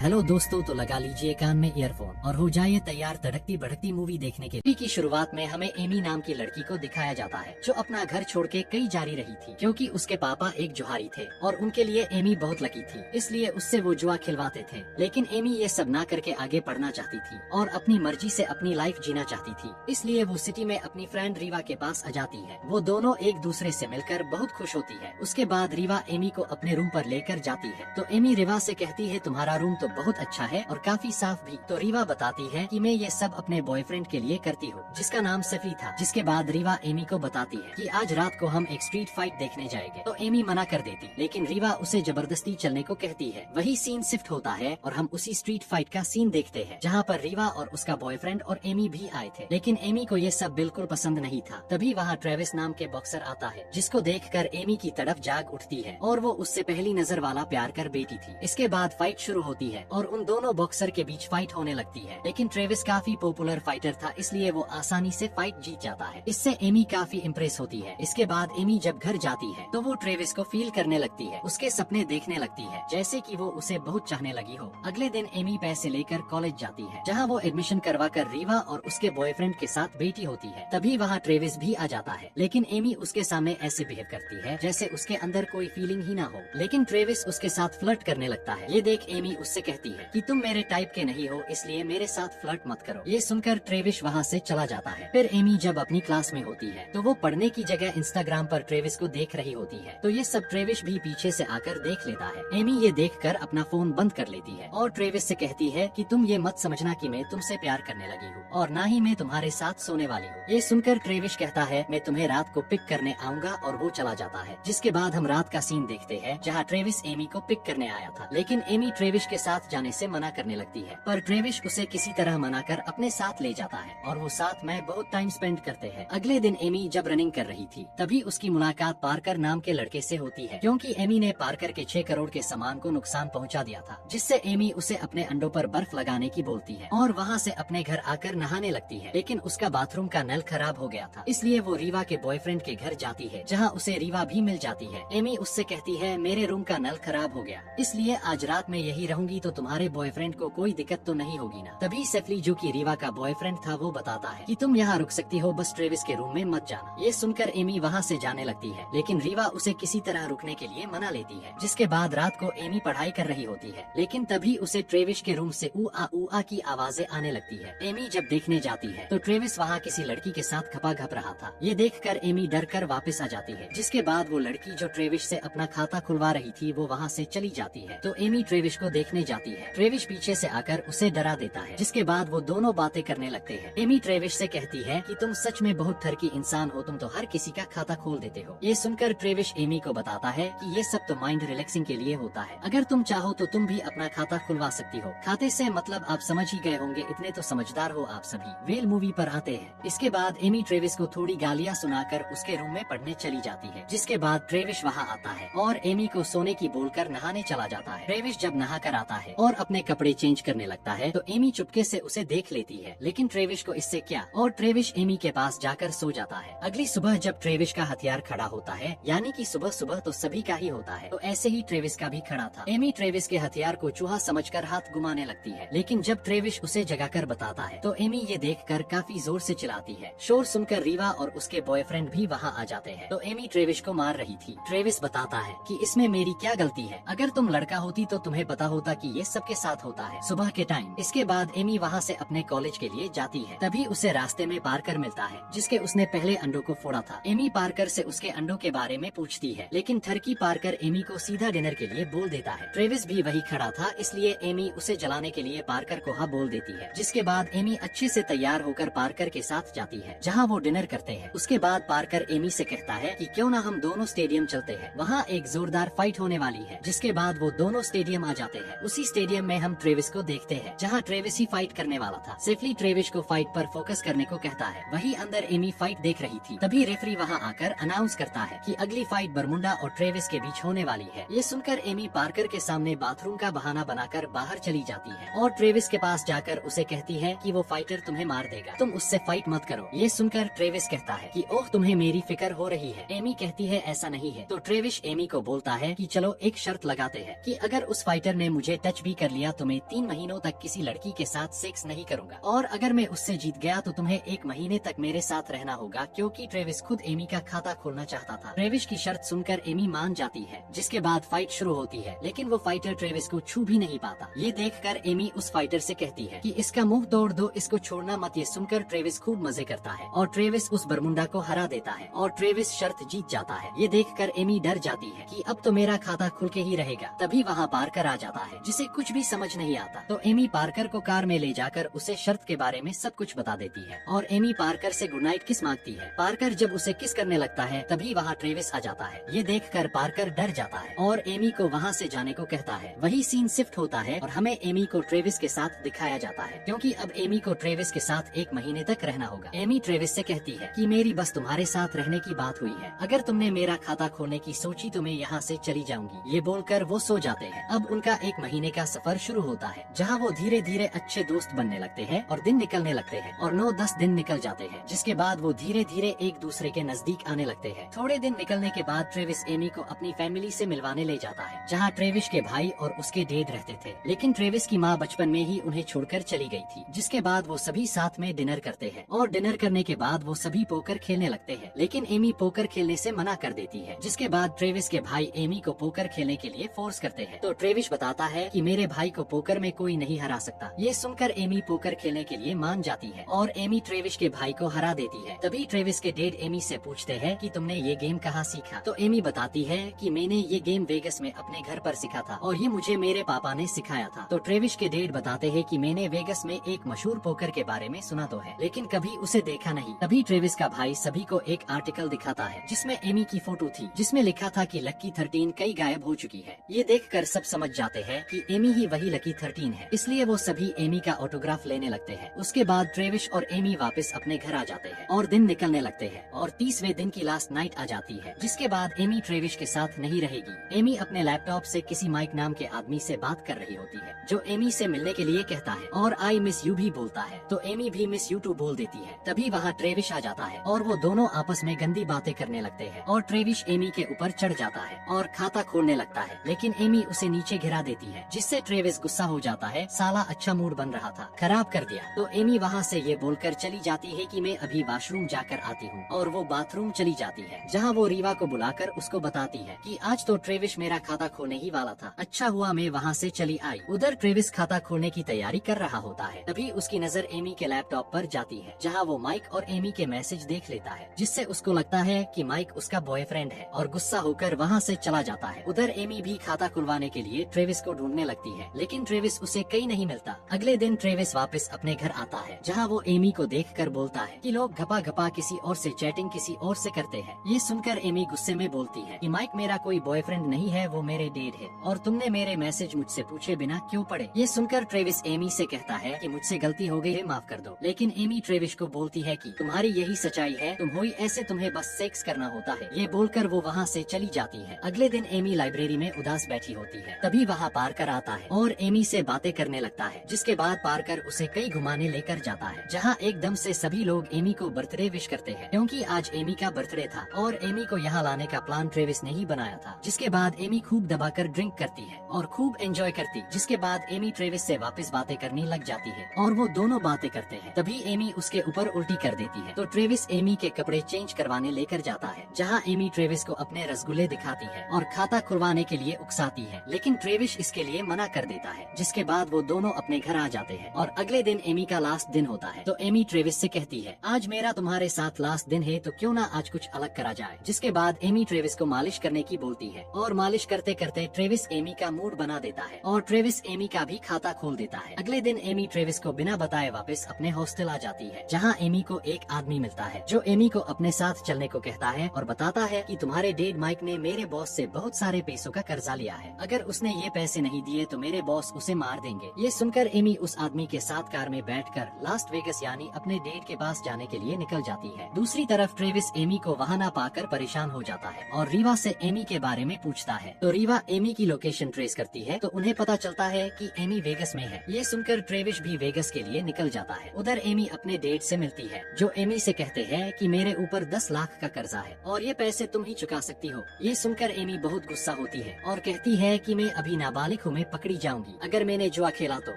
Hello दोस्तों, तो लगा लीजिए कान में ईयरफोन और हो जाइए तैयार तड़कती भड़कती मूवी देखने के लिए। की शुरुआत में हमें एमी नाम की लड़की को दिखाया जाता है जो अपना घर छोड़ के कई जारी रही थी क्योंकि उसके पापा एक जुहारी थे और उनके लिए एमी बहुत लकी थी, इसलिए उससे वो जुआ खिलवाते थे। लेकिन एमी ये सब ना करके आगे पढ़ना चाहती थी और अपनी मर्जी से अपनी लाइफ जीना चाहती थी, इसलिए वो सिटी में अपनी फ्रेंड रीवा के पास आ जाती है। वो दोनों एक दूसरे से मिलकर बहुत खुश होती है। उसके बाद रीवा एमी को अपने रूम पर लेकर जाती है तो एमी रीवा से कहती है तुम्हारा रूम तो बहुत अच्छा है और काफी साफ भी। तो रीवा बताती है कि मैं ये सब अपने बॉयफ्रेंड के लिए करती हूँ जिसका नाम सफी था। जिसके बाद रीवा एमी को बताती है कि आज रात को हम एक स्ट्रीट फाइट देखने जाएंगे। तो एमी मना कर देती, लेकिन रीवा उसे जबरदस्ती चलने को कहती है। वही सीन शिफ्ट होता है और हम उसी स्ट्रीट फाइट का सीन देखते हैं जहाँ पर रीवा और उसका बॉयफ्रेंड और एमी भी आए थे। लेकिन एमी को ये सब बिल्कुल पसंद नहीं था। तभी वहाँ ट्रेविस नाम के बॉक्सर आता है जिसको देखकर एमी की तरफ जाग उठती है और वो उससे पहली नजर वाला प्यार कर बैठी थी। इसके बाद फाइट शुरू होती है और उन दोनों बॉक्सर के बीच फाइट होने लगती है। लेकिन ट्रेविस काफी पॉपुलर फाइटर था, इसलिए वो आसानी से फाइट जीत जाता है। इससे एमी काफी इम्प्रेस होती है। इसके बाद एमी जब घर जाती है तो वो ट्रेविस को फील करने लगती है, उसके सपने देखने लगती है जैसे कि वो उसे बहुत चाहने लगी हो। अगले दिन एमी पैसे लेकर कॉलेज जाती है जहाँ वो एडमिशन करवा कर रीवा और उसके बॉयफ्रेंड के साथ बैठी होती है। तभी वहाँ ट्रेविस भी आ जाता है, लेकिन एमी उसके सामने ऐसे बिहेव करती है जैसे उसके अंदर कोई फीलिंग ही ना हो। लेकिन ट्रेविस उसके साथ फ्लर्ट करने लगता है। ये देख एमी उससे कहती है कि तुम मेरे टाइप के नहीं हो, इसलिए मेरे साथ फ्लर्ट मत करो। ये सुनकर ट्रेविस वहाँ से चला जाता है। फिर एमी जब अपनी क्लास में होती है तो वो पढ़ने की जगह इंस्टाग्राम पर ट्रेविस को देख रही होती है। तो ये सब ट्रेविस भी पीछे से आकर देख लेता है। एमी ये देखकर अपना फोन बंद कर लेती है और ट्रेविस से कहती है कि तुम ये मत समझना कि मैं तुमसे प्यार करने लगी हूँ और ना ही मैं तुम्हारे साथ सोने वाली हूँ। ये सुनकर ट्रेविस कहता है मैं तुम्हें रात को पिक करने आऊंगा और वो चला जाता है। जिसके बाद हम रात का सीन देखते हैं जहाँ ट्रेविस एमी को पिक करने आया था, लेकिन एमी ट्रेविस के साथ जाने से मना करने लगती है। पर ट्रेविस उसे किसी तरह मनाकर अपने साथ ले जाता है और वो साथ में बहुत टाइम स्पेंड करते हैं। अगले दिन एमी जब रनिंग कर रही थी तभी उसकी मुलाकात पार्कर नाम के लड़के से होती है क्योंकि एमी ने पार्कर के 6 करोड़ के सामान को नुकसान पहुंचा दिया था। जिससे एमी उसे अपने अंडों पर बर्फ लगाने की बोलती है और वहाँ से अपने घर आकर नहाने लगती है। लेकिन उसका बाथरूम का नल खराब हो गया था, इसलिए वो रीवा के बॉयफ्रेंड के घर जाती है जहाँ उसे रीवा भी मिल जाती है। एमी उससे कहती है मेरे रूम का नल खराब हो गया, इसलिए आज रात में यही रहूंगी तो तुम्हारे बॉयफ्रेंड को कोई दिक्कत तो नहीं होगी ना। तभी सेफली जो कि रीवा का बॉयफ्रेंड था वो बताता है कि तुम यहाँ रुक सकती हो, बस ट्रेविस के रूम में मत जाना। ये सुनकर एमी वहाँ से जाने लगती है, लेकिन रीवा उसे किसी तरह रुकने के लिए मना लेती है। जिसके बाद रात को एमी पढ़ाई कर रही होती है, लेकिन तभी उसे ट्रेविस के रूम से ऊ आ की आवाजें आने लगती है। एमी जब देखने जाती है तो ट्रेविस वहाँ किसी लड़की के साथ खपाखप रहा था। ये देखकर एमी डर कर वापस आ जाती है। जिसके बाद वो लड़की जो ट्रेविस से अपना खाता खुलवा रही थी वो वहाँ से चली जाती है। तो एमी ट्रेविस को देखने जाती है। ट्रेविस पीछे से आकर उसे डरा देता है। जिसके बाद वो दोनों बातें करने लगते हैं। एमी ट्रेविस से कहती है कि तुम सच में बहुत ठरकी इंसान हो, तुम तो हर किसी का खाता खोल देते हो। ये सुनकर ट्रेविस एमी को बताता है कि ये सब तो माइंड रिलैक्सिंग के लिए होता है, अगर तुम चाहो तो तुम भी अपना खाता खुलवा सकती हो। खाते से मतलब आप समझ ही गए होंगे, इतने तो समझदार हो आप सभी। वेल मूवी पर आते हैं। इसके बाद एमी ट्रेविस को थोड़ी गालियाँ सुनाकर उसके रूम में पढ़ने चली जाती है। जिसके बाद ट्रेविस वहाँ आता है और एमी को सोने की बोलकर नहाने चला जाता है। ट्रेविस जब नहा कर आता है और अपने कपड़े चेंज करने लगता है तो एमी चुपके से उसे देख लेती है, लेकिन ट्रेविस को इससे क्या, और ट्रेविस एमी के पास जाकर सो जाता है। अगली सुबह जब ट्रेविस का हथियार खड़ा होता है, यानी कि सुबह सुबह तो सभी का ही होता है, तो ऐसे ही ट्रेविस का भी खड़ा था। एमी ट्रेविस के हथियार को चूहा समझकर हाथ घुमाने लगती है, लेकिन जब ट्रेविस उसे जगाकर बताता है तो एमी ये देखकर काफी जोर से चिल्लाती है। शोर सुनकर रीवा और उसके बॉयफ्रेंड भी वहाँ आ जाते हैं। तो एमी ट्रेविस को मार रही थी। ट्रेविस बताता है कि इसमें मेरी क्या गलती है, अगर तुम लड़का होती तो तुम्हें पता होता कि ये सबके साथ होता है सुबह के टाइम। इसके बाद एमी वहाँ से अपने कॉलेज के लिए जाती है। तभी उसे रास्ते में पार्कर मिलता है जिसके उसने पहले अंडों को फोड़ा था। एमी पार्कर से उसके अंडों के बारे में पूछती है, लेकिन ठरकी पार्कर एमी को सीधा डिनर के लिए बोल देता है। ट्रेविस भी वही खड़ा था, इसलिए एमी उसे जलाने के लिए पार्कर को हाँ बोल देती है। जिसके बाद एमी अच्छे से तैयार होकर पार्कर के साथ जाती है जहाँ वो डिनर करते हैं। उसके बाद पार्कर एमी से कहता है कि क्यों ना हम दोनों स्टेडियम चलते हैं, वहाँ एक जोरदार फाइट होने वाली है। जिसके बाद वो दोनों स्टेडियम आ जाते हैं। उसी स्टेडियम में हम ट्रेविस को देखते हैं जहाँ ट्रेविस ही फाइट करने वाला था। सेफली ट्रेविस को फाइट पर फोकस करने को कहता है। वही अंदर एमी फाइट देख रही थी। तभी रेफरी वहाँ आकर अनाउंस करता है कि अगली फाइट बरमुंडा और ट्रेविस के बीच होने वाली है। ये सुनकर एमी पार्कर के सामने बाथरूम का बहाना बनाकर बाहर चली जाती है और ट्रेविस के पास जाकर उसे कहती है कि वो फाइटर तुम्हें मार देगा, तुम उससे फाइट मत करो। ये सुनकर ट्रेविस कहता है कि ओह तुम्हें मेरी फिक्र हो रही है। एमी कहती है ऐसा नहीं है। तो ट्रेविस एमी को बोलता है कि चलो एक शर्त लगाते हैं कि अगर उस फाइटर ने मुझे टच टच भी कर लिया तो मैं 3 महीनों तक किसी लड़की के साथ सेक्स नहीं करूंगा, और अगर मैं उससे जीत गया तो तुम्हें 1 महीने तक मेरे साथ रहना होगा, क्योंकि ट्रेविस खुद एमी का खाता खोलना चाहता था। ट्रेविस की शर्त सुनकर एमी मान जाती है, जिसके बाद फाइट शुरू होती है, लेकिन वो फाइटर ट्रेविस को छू भी नहीं पाता। ये देखकर एमी उस फाइटर से कहती है कि इसका मुंह तोड़ दो, इसको छोड़ना मत। ये सुनकर ट्रेविस खूब मजे करता है और ट्रेविस उस बरमुंडा को हरा देता है और ट्रेविस शर्त जीत जाता है। ये देखकर एमी डर जाती है कि अब तो मेरा खाता खुल के ही रहेगा। तभी वहाँ पार्कर आ जाता है, जिसे कुछ भी समझ नहीं आता। तो एमी पार्कर को कार में ले जाकर उसे शर्त के बारे में सब कुछ बता देती है और एमी पार्कर से गुड नाइट किस मांगती है। पार्कर जब उसे किस करने लगता है तभी वहाँ ट्रेविस आ जाता है। ये देखकर पार्कर डर जाता है और एमी को वहाँ से जाने को कहता है। वही सीन शिफ्ट होता है और हमें एमी को ट्रेविस के साथ दिखाया जाता है, क्योंकि अब एमी को ट्रेविस के साथ 1 महीने तक रहना होगा। एमी ट्रेविस से कहती है कि मेरी बस तुम्हारे साथ रहने की बात हुई है, अगर तुमने मेरा खाता खोलने की सोची तो मैं यहाँ से चली जाऊंगी। ये बोलकर वो सो जाते हैं। अब उनका 1 महीने का सफर शुरू होता है, जहाँ वो धीरे धीरे अच्छे दोस्त बनने लगते हैं और दिन निकलने लगते हैं और 9-10 दिन निकल जाते हैं, जिसके बाद वो धीरे धीरे एक दूसरे के नजदीक आने लगते हैं। थोड़े दिन निकलने के बाद ट्रेविस एमी को अपनी फैमिली से मिलवाने ले जाता है, जहाँ ट्रेविस के भाई और उसके डैड रहते थे। लेकिन ट्रेविस की माँ बचपन में ही उन्हें छोड़कर चली गई थी, जिसके बाद वो सभी साथ में डिनर करते हैं और डिनर करने के बाद वो सभी पोकर खेलने लगते हैं। लेकिन एमी पोकर खेलने से मना कर देती है, जिसके बाद ट्रेविस के भाई एमी को पोकर खेलने के लिए फोर्स करते हैं। तो ट्रेविस बताता है कि मेरे भाई को पोकर में कोई नहीं हरा सकता। ये सुनकर एमी पोकर खेलने के लिए मान जाती है और एमी ट्रेविस के भाई को हरा देती है। तभी ट्रेविस के डैड एमी से पूछते हैं कि तुमने ये गेम कहाँ सीखा। तो एमी बताती है कि मैंने ये गेम वेगस में अपने घर पर सीखा था और ये मुझे मेरे पापा ने सिखाया था। तो ट्रेविस के डैड बताते हैं कि मैंने वेगस में एक मशहूर पोकर के बारे में सुना तो है, लेकिन कभी उसे देखा नहीं। तभी ट्रेविस का भाई सभी को एक आर्टिकल दिखाता है, जिसमें एमी की फोटो थी, जिसमें लिखा था कि लकी 13 कई गायब हो चुकी है। ये देखकर सब समझ जाते हैं कि एमी ही वही लकी 13 है, इसलिए वो सभी एमी का ऑटोग्राफ लेने लगते हैं। उसके बाद ट्रेविस और एमी वापस अपने घर आ जाते हैं और दिन निकलने लगते हैं और 30वें दिन की लास्ट नाइट आ जाती है, जिसके बाद एमी ट्रेविस के साथ नहीं रहेगी। एमी अपने लैपटॉप से किसी माइक नाम के आदमी से बात कर रही होती है, जो एमी से मिलने के लिए कहता है और आई मिस यू भी बोलता है। तो एमी भी मिस यू टू बोल देती है। तभी वहाँ ट्रेविस आ जाता है और वो दोनों आपस में गंदी बातें करने लगते हैं और ट्रेविस एमी के ऊपर चढ़ जाता है और खाता खोलने लगता है, लेकिन एमी उसे नीचे गिरा देती है, जिससे ट्रेविस गुस्सा हो जाता है। साला अच्छा मूड बन रहा था, खराब कर दिया। तो एमी वहाँ से ये बोलकर चली जाती है कि मैं अभी वॉशरूम जाकर आती हूँ, और वो बाथरूम चली जाती है, जहाँ वो रीवा को बुलाकर उसको बताती है कि आज तो ट्रेविस मेरा खाता खोलने ही वाला था, अच्छा हुआ मैं वहाँ से चली आई। उधर ट्रेविस खाता खोलने की तैयारी कर रहा होता है। तभी उसकी नजर एमी के लैपटॉप पर जाती है, जहाँ वो माइक और एमी के मैसेज देख लेता है, जिससे उसको लगता है कि माइक उसका बॉयफ्रेंड है और गुस्सा होकर वहाँ से चला जाता है। उधर एमी भी खाता खुलवाने के लिए ट्रेविस को ढूंढने लगती है, लेकिन ट्रेविस उसे कहीं नहीं मिलता। अगले दिन ट्रेविस वापस अपने घर आता है, जहाँ वो एमी को देखकर बोलता है कि लोग घपा घपा किसी और से चैटिंग किसी और से करते हैं। ये सुनकर एमी गुस्से में बोलती है कि माइक मेरा कोई बॉयफ्रेंड नहीं है, वो मेरे डेड है और तुमने मेरे मैसेज मुझसे पूछे बिना क्यों पढ़े। ये सुनकर ट्रेविस एमी से कहता है कि मुझसे गलती हो गई है, माफ कर दो। लेकिन एमी ट्रेविस को बोलती है कि तुम्हारी यही सच्चाई है, तुम हुई ऐसे, तुम्हें बस सेक्स करना होता है। ये बोलकर वो वहाँ से चली जाती है। अगले दिन एमी लाइब्रेरी में उदास बैठी होती है। तभी वहाँ पार्कर आता है और एमी से बातें करने लगता है, जिसके बाद पार्कर उसे कई घुमाने लेकर जाता है, जहाँ एकदम से सभी लोग एमी को बर्थडे विश करते हैं, क्योंकि आज एमी का बर्थडे था और एमी को यहाँ लाने का प्लान ट्रेविस ने ही बनाया था। जिसके बाद एमी खूब दबाकर ड्रिंक करती है और खूब एंजॉय करती। जिसके बाद एमी ट्रेविस से वापस बातें करने लग जाती है और वो दोनों बातें करते हैं। तभी एमी उसके ऊपर उल्टी कर देती है, तो ट्रेविस एमी के कपड़े चेंज करवाने लेकर जाता है, जहाँ एमी ट्रेविस को अपने रसगुल्ले दिखाती है और खाता खुलवाने के लिए उकसाती है, लेकिन ट्रेविस इसके लिए मना कर देता है। जिसके बाद वो दोनों अपने घर आ जाते हैं और अगले दिन एमी का लास्ट दिन होता है। तो एमी ट्रेविस से कहती है, आज मेरा तुम्हारे साथ लास्ट दिन है, तो क्यों ना आज कुछ अलग करा जाए। जिसके बाद एमी ट्रेविस को मालिश करने की बोलती है और मालिश करते करते ट्रेविस एमी का मूड बना देता है और ट्रेविस एमी का भी खाता खोल देता है। अगले दिन एमी ट्रेविस को बिना बताए वापस अपने हॉस्टल आ जाती है, जहाँ एमी को एक आदमी मिलता है, जो एमी को अपने साथ चलने को कहता है और बताता है कि तुम्हारे डेड माइक ने मेरे बॉस से बहुत सारे पैसों का कर्जा लिया है, अगर उसने ये पैसे नहीं दिए तो मेरे बॉस उसे मार देंगे। ये सुनकर एमी उस आदमी के साथ कार में बैठकर लास्ट वेगस यानी अपने डेट के पास जाने के लिए निकल जाती है। दूसरी तरफ ट्रेविस एमी को वहाँ न पाकर परेशान हो जाता है और रीवा से एमी के बारे में पूछता है। तो रीवा एमी की लोकेशन ट्रेस करती है तो उन्हें पता चलता है कि एमी वेगस में है। ये सुनकर ट्रेविस भी वेगस के लिए निकल जाता है। उधर एमी अपने डेट से मिलती है जो एमी से कहते हैं कि मेरे ऊपर 10 लाख का कर्जा है और ये पैसे तुम ही चुका सकती हो। ये सुनकर एमी बहुत गुस्सा होती है और कहती है कि मैं अभी नाबालिग हूँ, मैं पकड़ी जाऊंगी अगर मैंने जुआ खेला तो।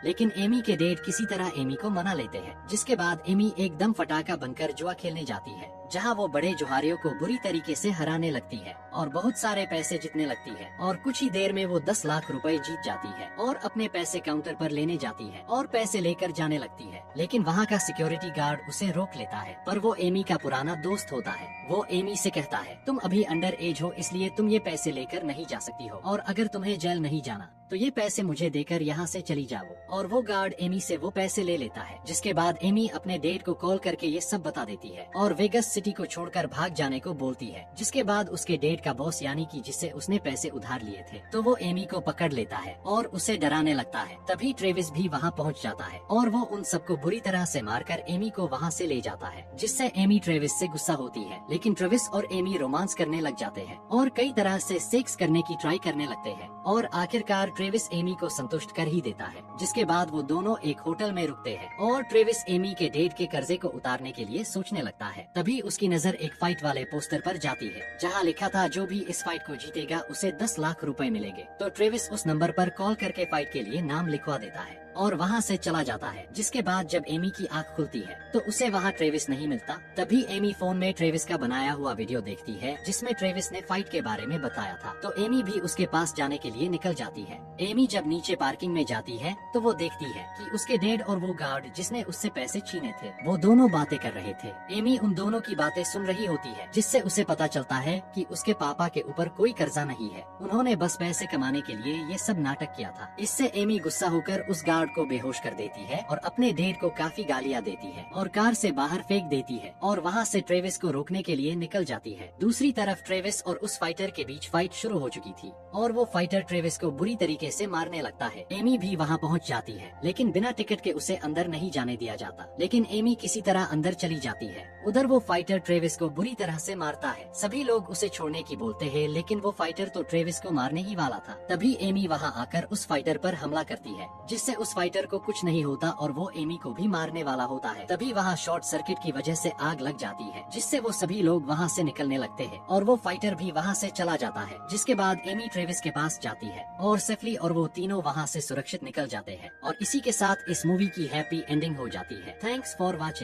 लेकिन एमी के डेट किसी तरह एमी को मना लेते हैं, जिसके बाद एमी एकदम फटाका बनकर जुआ खेलने जाती है, जहां वो बड़े जुहारियों को बुरी तरीके से हराने लगती है और बहुत सारे पैसे जीतने लगती है और कुछ ही देर में वो 10 लाख रुपए जीत जाती है और अपने पैसे काउंटर पर लेने जाती है और पैसे लेकर जाने लगती है। लेकिन वहाँ का सिक्योरिटी गार्ड उसे रोक लेता है, पर वो एमी का पुराना दोस्त होता है। वो एमी से कहता है तुम अभी अंडर एज हो इसलिए तुम ये पैसे लेकर नहीं जा सकती हो और अगर तुम्हें जेल नहीं जाना तो ये पैसे मुझे देकर यहाँ से चली जाओ। और वो गार्ड एमी से वो पैसे ले लेता है, जिसके बाद एमी अपने डेट को कॉल करके ये सब बता देती है और वेगस सिटी को छोड़कर भाग जाने को बोलती है। जिसके बाद उसके डेट का बॉस यानी कि जिससे उसने पैसे उधार लिए थे तो वो एमी को पकड़ लेता है और उसे डराने लगता है। तभी ट्रेविस भी वहाँ पहुँच जाता है और वो उन सबको बुरी तरह से मारकर एमी को वहाँ से ले जाता है, जिससे एमी ट्रेविस से गुस्सा होती है। लेकिन ट्रेविस और एमी रोमांस करने लग जाते हैं और कई तरह से सेक्स करने की ट्राई करने लगते हैं और आखिरकार ट्रेविस एमी को संतुष्ट कर ही देता है। जिसके बाद वो दोनों एक होटल में रुकते हैं और ट्रेविस एमी के डेट के कर्जे को उतारने के लिए सोचने लगता है। तभी उसकी नजर एक फाइट वाले पोस्टर पर जाती है जहां लिखा था जो भी इस फाइट को जीतेगा उसे 10 लाख रुपए मिलेंगे। तो ट्रेविस उस नंबर पर कॉल करके फाइट के लिए नाम लिखवा देता है और वहाँ से चला जाता है। जिसके बाद जब एमी की आंख खुलती है तो उसे वहाँ ट्रेविस नहीं मिलता। तभी एमी फोन में ट्रेविस का बनाया हुआ वीडियो देखती है जिसमें ट्रेविस ने फाइट के बारे में बताया था। तो एमी भी उसके पास जाने के लिए निकल जाती है। एमी जब नीचे पार्किंग में जाती है तो वो देखती है कि उसके डैड और वो गार्ड जिसने उससे पैसे छीने थे वो दोनों बातें कर रहे थे। एमी उन दोनों की बातें सुन रही होती है, जिससे उसे पता चलता है कि उसके पापा के ऊपर कोई कर्जा नहीं है, उन्होंने बस पैसे कमाने के लिए ये सब नाटक किया था। इससे एमी गुस्सा होकर उस गार्ड को बेहोश कर देती है और अपने डेड को काफी गालियाँ देती है और कार से बाहर फेंक देती है और वहाँ से ट्रेविस को रोकने के लिए निकल जाती है। दूसरी तरफ ट्रेविस और उस फाइटर के बीच फाइट शुरू हो चुकी थी और वो फाइटर ट्रेविस को बुरी तरीके से मारने लगता है। एमी भी वहाँ पहुँच जाती है, लेकिन बिना टिकट के उसे अंदर नहीं जाने दिया जाता। लेकिन एमी किसी तरह अंदर चली जाती है। उधर वो फाइटर ट्रेविस को बुरी तरह से मारता है। सभी लोग उसे छोड़ने की बोलते हैं, लेकिन वो फाइटर तो ट्रेविस को मारने ही वाला था। तभी एमी वहाँ आकर उस फाइटर पर हमला करती है, जिससे उस फाइटर को कुछ नहीं होता और वो एमी को भी मारने वाला होता है। तभी वहाँ शॉर्ट सर्किट की वजह से आग लग जाती है, जिससे वो सभी लोग वहाँ से निकलने लगते हैं और वो फाइटर भी वहाँ से चला जाता है। जिसके बाद एमी ट्रेविस के पास जाती है और सेफली और वो तीनों वहाँ से सुरक्षित निकल जाते हैं और इसी के साथ इस मूवी की हैप्पी एंडिंग हो जाती है। Thanks for watching.